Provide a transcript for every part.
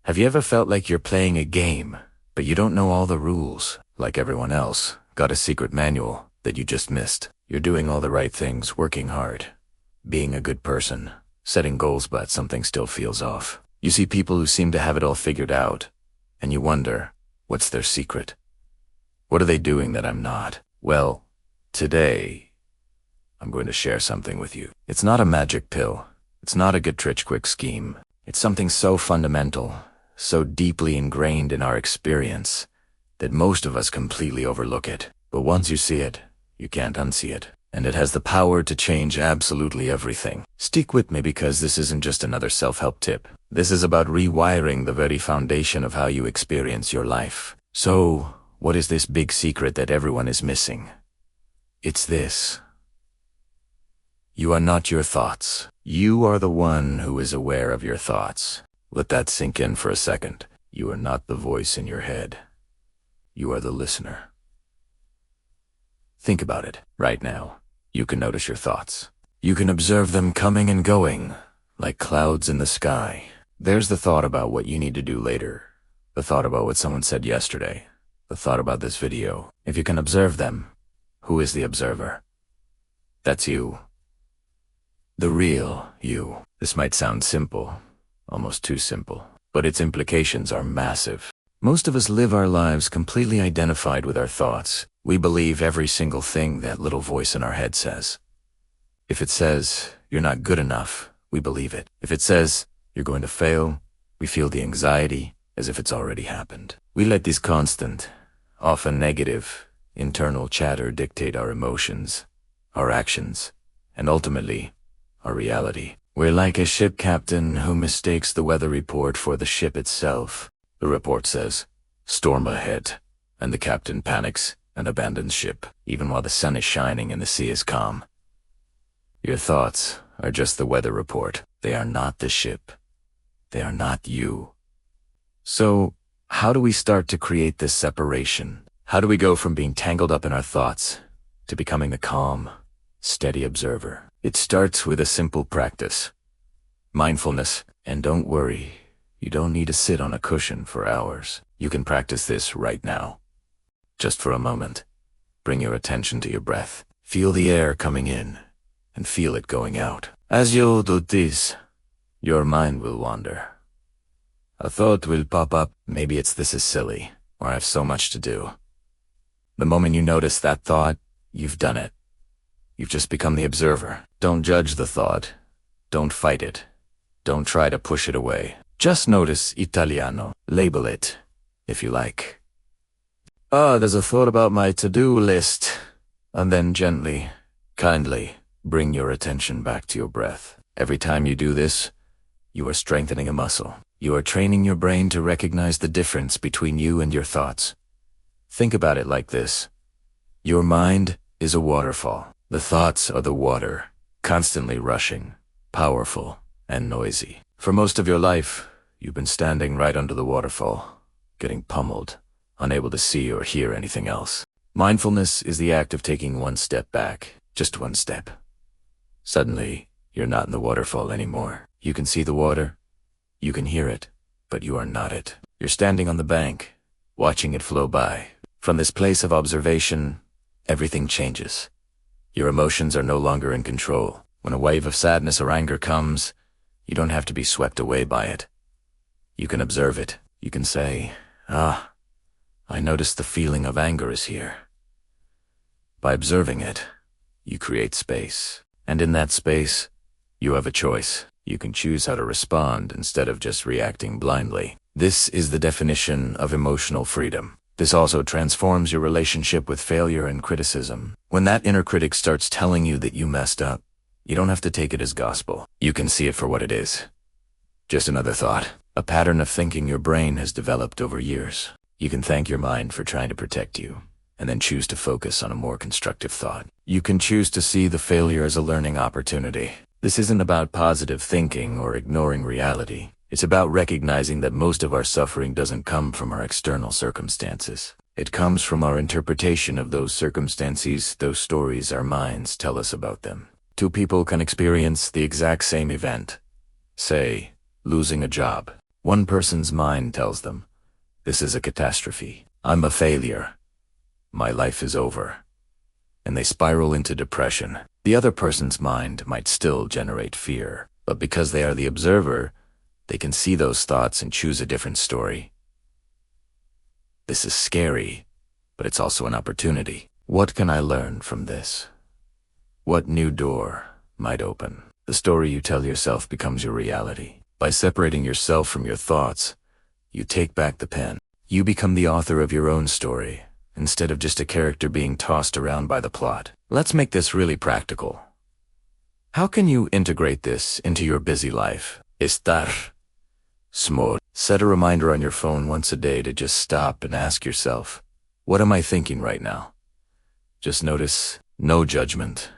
Have you ever felt like you're playing a game, but you don't know all the rules, like everyone else? Got a secret manual that you just missed. You're doing all the right things, working hard, being a good person, setting goals, but something still feels off. You see people who seem to have it all figured out, and you wonder, what's their secret? What are they doing that I'm not? Well, today, I'm going to share something with you. It's not a magic pill. It's not a get-rich-quick scheme. It's something so fundamental, so deeply ingrained in our experience, that most of us completely overlook it. But once you see it, you can't unsee it. And it has the power to change absolutely everything. Stick with me, because this isn't just another self-help tip. This is about rewiring the very foundation of how you experience your life. So, what is this big secret that everyone is missing? It's this. You are not your thoughts. You are the one who is aware of your thoughts. Let that sink in for a second. You are not the voice in your head. You are the listener. Think about it right now. You can notice your thoughts. You can observe them coming and going, like clouds in the sky. There's the thought about what you need to do later, the thought about what someone said yesterday, the thought about this video. If you can observe them, who is the observer? That's you. The real you. This might sound simple, almost too simple, but its implications are massive. Most of us live our lives completely identified with our thoughts. We believe every single thing that little voice in our head says. If it says, you're not good enough, we believe it. If it says, you're going to fail, we feel the anxiety as if it's already happened. We let this constant, often negative, internal chatter dictate our emotions, our actions, and ultimately, our reality. We're like a ship captain who mistakes the weather report for the ship itself. The report says, storm ahead, and the captain panics and abandons ship, even while the sun is shining and the sea is calm. Your thoughts are just the weather report. They are not the ship. They are not you. So, how do we start to create this separation? How do we go from being tangled up in our thoughts to becoming the calm, steady observer? It starts with a simple practice. Mindfulness. And don't worry, you don't need to sit on a cushion for hours. You can practice this right now. Just for a moment, bring your attention to your breath. Feel the air coming in and feel it going out. As you do this, your mind will wander. A thought will pop up. Maybe it's this is silly, or I have so much to do. The moment you notice that thought, you've done it. You've just become the observer. Don't judge the thought. Don't fight it. Don't try to push it away. Just notice Italiano. Label it, if you like. There's a thought about my to-do list. And then gently, kindly, bring your attention back to your breath. Every time you do this, you are strengthening a muscle. You are training your brain to recognize the difference between you and your thoughts. Think about it like this. Your mind is a waterfall. The thoughts are the water, constantly rushing, powerful, and noisy. For most of your life, you've been standing right under the waterfall, getting pummeled, unable to see or hear anything else. Mindfulness is the act of taking one step back, just one step. Suddenly, you're not in the waterfall anymore. You can see the water, you can hear it, but you are not it. You're standing on the bank, watching it flow by. From this place of observation, everything changes. Your emotions are no longer in control. When a wave of sadness or anger comes, you don't have to be swept away by it. You can observe it. You can say, I notice the feeling of anger is here. By observing it, you create space. And in that space, you have a choice. You can choose how to respond instead of just reacting blindly. This is the definition of emotional freedom. This also transforms your relationship with failure and criticism. When that inner critic starts telling you that you messed up, you don't have to take it as gospel. You can see it for what it is. Just another thought. A pattern of thinking your brain has developed over years. You can thank your mind for trying to protect you, and then choose to focus on a more constructive thought. You can choose to see the failure as a learning opportunity. This isn't about positive thinking or ignoring reality. It's about recognizing that most of our suffering doesn't come from our external circumstances. It comes from our interpretation of those circumstances, those stories our minds tell us about them. Two people can experience the exact same event. Say, losing a job. One person's mind tells them, "This is a catastrophe. I'm a failure. My life is over." And they spiral into depression. The other person's mind might still generate fear, but because they are the observer, they can see those thoughts and choose a different story. This is scary, but it's also an opportunity. What can I learn from this? What new door might open? The story you tell yourself becomes your reality. By separating yourself from your thoughts, you take back the pen. You become the author of your own story, instead of just a character being tossed around by the plot. Let's make this really practical. How can you integrate this into your busy life? Estar small. Set a reminder on your phone once a day to just stop and ask yourself, what am I thinking right now? Just notice, no judgment.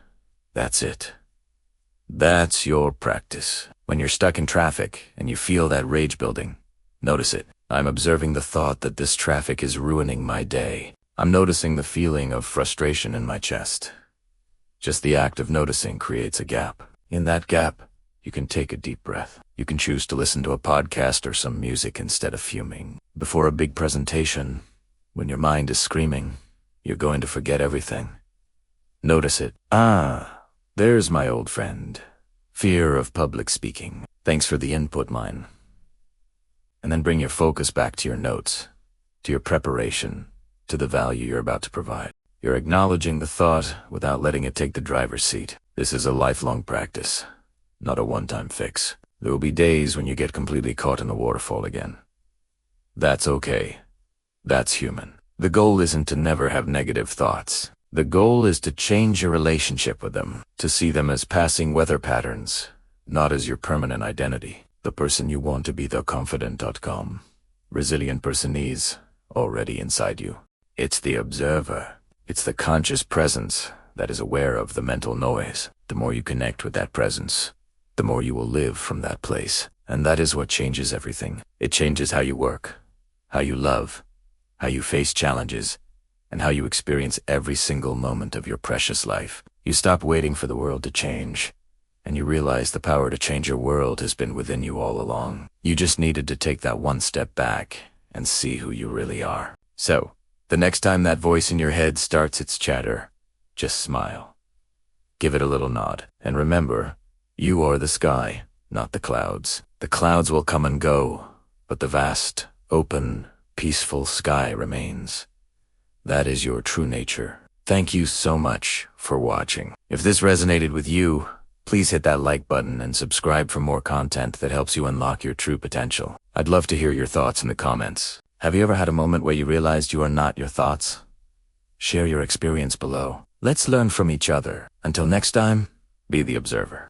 That's it. That's your practice. When you're stuck in traffic and you feel that rage building, notice it. I'm observing the thought that this traffic is ruining my day. I'm noticing the feeling of frustration in my chest. Just the act of noticing creates a gap. In that gap, you can take a deep breath. You can choose to listen to a podcast or some music instead of fuming. Before a big presentation, when your mind is screaming, you're going to forget everything. Notice it. There's my old friend. Fear of public speaking. Thanks for the input, mine. And then bring your focus back to your notes, to your preparation, to the value you're about to provide. You're acknowledging the thought without letting it take the driver's seat. This is a lifelong practice, not a one-time fix. There will be days when you get completely caught in the waterfall again. That's okay. That's human. The goal isn't to never have negative thoughts. The goal is to change your relationship with them, to see them as passing weather patterns, not as your permanent identity. The person you want to be, the confident.com. Resilient person is already inside you. It's the observer. It's the conscious presence that is aware of the mental noise. The more you connect with that presence, the more you will live from that place. And that is what changes everything. It changes how you work, how you love, how you face challenges, and how you experience every single moment of your precious life. You stop waiting for the world to change, and you realize the power to change your world has been within you all along. You just needed to take that one step back and see who you really are. So, the next time that voice in your head starts its chatter, just smile. Give it a little nod. And remember, you are the sky, not the clouds. The clouds will come and go, but the vast, open, peaceful sky remains. That is your true nature. Thank you so much for watching. If this resonated with you, please hit that like button and subscribe for more content that helps you unlock your true potential. I'd love to hear your thoughts in the comments. Have you ever had a moment where you realized you are not your thoughts? Share your experience below. Let's learn from each other. Until next time, be the observer.